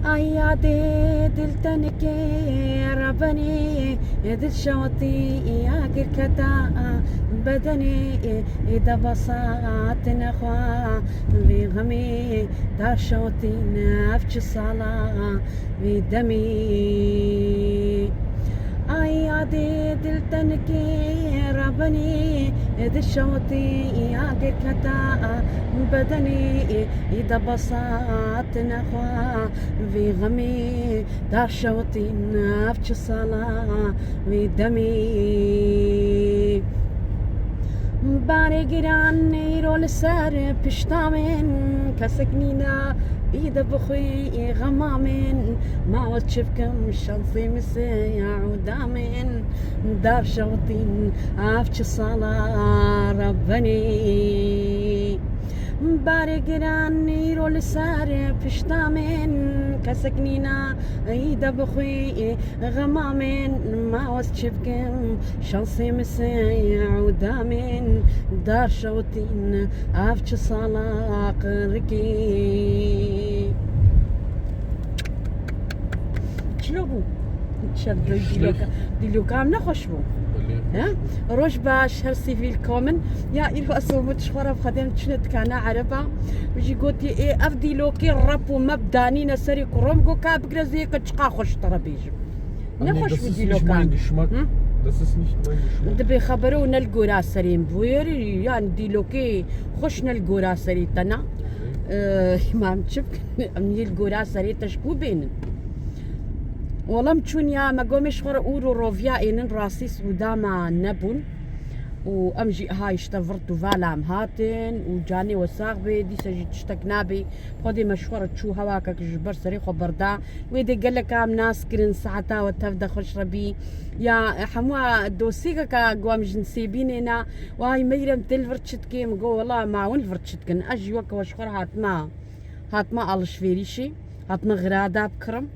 أيادي دلتنكي ربني دل شوطي يا كتا بدني إذا بساط نخوا بغمي دار شوطي نفش الصلاة بدمي أيادي دلتنكي ربني دل شوطي يا كتا بدني إذا بساط نخوا في غمي دار شوطي نفش الصلاة بدمي باري جيراني رول سر بشتامن كسكنينا إذا بخوي غمامن ما وتشفكم شنصي مسيا ودامن دار شوطي نفش الصلاة ربني بارقراني رول سار بشتامن كسكنينا ايدا بخوي غمامن ما وسشفكم شانسي مسيع ودامن دار شوتين افتش صلاق ركي شلوبو شد ديلوكا من خوشبو ها روش باش هرسي في الكومن يا إلو أسومت شخورة بخدم تشنت كانا عربا بيجي قوتي إيه أفدي لوكي الرب ومبداني نسري كروم قو كابقرا زي كتشقا خوش ترابيجو نخوش بدي لوكا Das ist nicht mein Geschmack. دبي خبرونا القورا سريم بويري يعني دي لوكي خوشنا القورا سري تنا ما متشبك أمني القورا سري تشكو بين والله متشون يا ما قومش خور أورو روفيا إنن راسي سوداما نبون وأمجي هاي اشتفرت وفالام هاتن وجاني وساق بي سجي تشتكنا بي خودي مشهورة تشو هواكا كجبر سريخو بردا ويدي قال لك ام ناس كرن ساعتا وتفدا خوش ربي يا حموا دوسيكا كا قوام جنسيبينينا وهاي ميرم تلفرتشتكي مقو والله ما ون فرتشتكن أجي وكا وشخور هاتما ألشفيريشي هاتما غرادا بكرم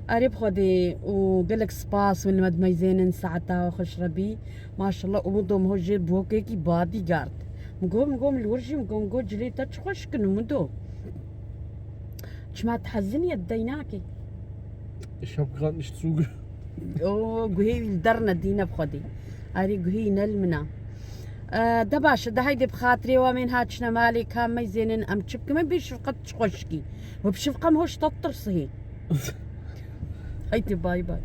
قريب خدي وقالك سباس والمد ميزين ساعتها وخش ربي ما شاء الله ومدوم هو جيب بوكيكي بادي جارد مقوم الورجي مقوم جليتا تشخش كنو مدو ما تحزني يديناكي Ich habe gerade nicht zugehört. قهي الدرنا دينا بخدي اري قهي نلمنا دباش ده هيدي بخاطري ومن هاتشنا مالي كان ميزين ام تشبك ما بيشفقت تشخشكي وبشفقه مهوش تطرصهي هيتي باي باي